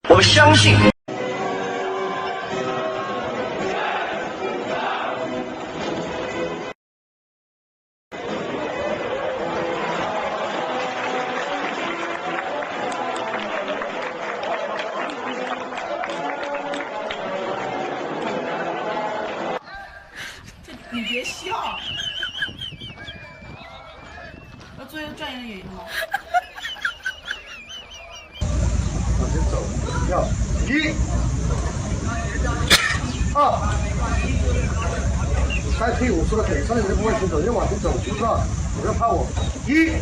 我相信。你别笑，要做一个专业的演员吗？往前走，要1、2、3，退5，说的对，上面人不往前走，你往前走，知不知道？不要怕我。1，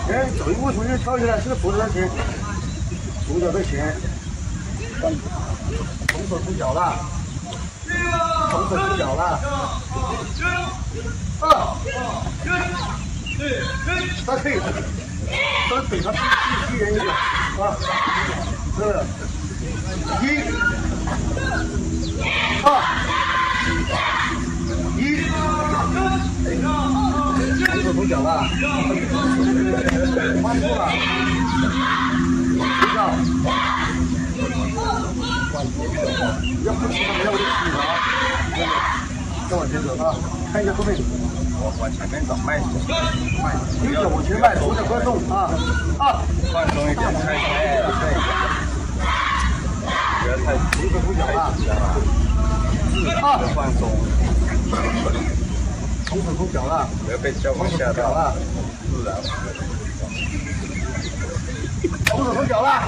哎，走一步重新跳起来，是个扶着前，左脚在前，同手出脚了。同手出脚了，2、再退，再腿上踢人一点啊，是1、2、1，同手出脚了，翻过了，回到，要不起来，不要我的起条。再往前走啊！看一下后面，我往前面走，迈出去，右脚往前迈，左脚快动啊！放松一点，对，不要太左手出脚了，放松，同手出脚了，不要被教官吓到了，自然。同手出脚了，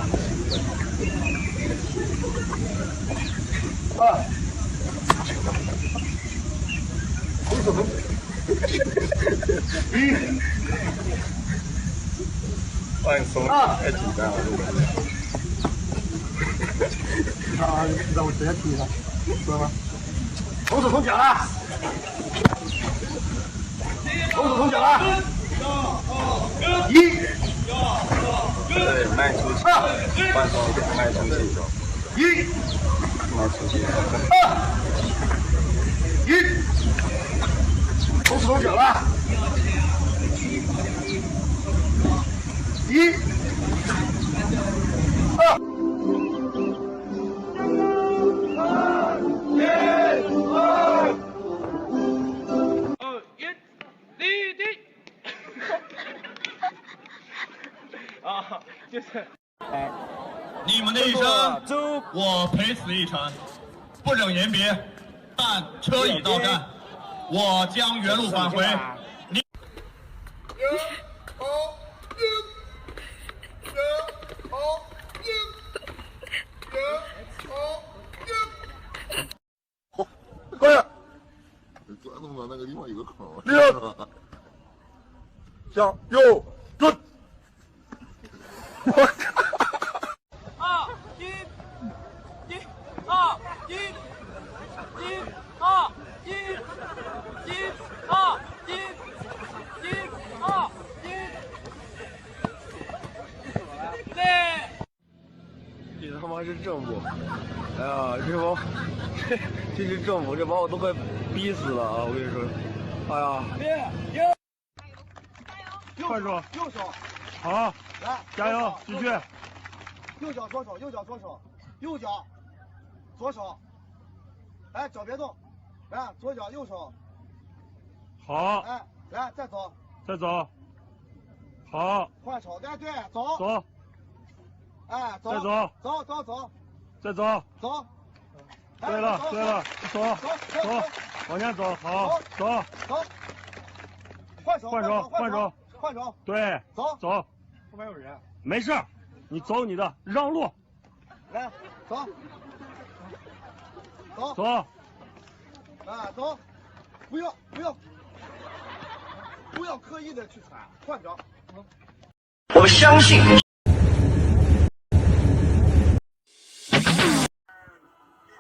同手出，1、放松，太紧张了，让我直接踢他，知道吗？同手同脚了，同手同脚了，1、对，迈出去，放松一点，迈出去1、迈出去1，同手同脚了，1、2。你们的一生，我陪死一程，不忍言别，但车已到站，我将原路返回。你。快点！转动到那个地方有个口。6，向右蹲。我靠！你他妈是政府！哎呀，这是政府，这把我都快逼死了啊！我跟你说，哎呀，快住！右手，好，来，加油，继续。右脚左手，右脚左手，右脚左手，来，脚别动，来，左脚右手，好，哎，来，再走，再走。好，换手，哎，对，走，走，哎，走，再走，走走走再走。走，对了，对了，走，走，往前走，好，走，走，换手，换手，换手，换手，对，走，走，后面有人，没事儿，你走你的，让路，来，走，走，走，啊，走，不要刻意的去传，换脚。我相信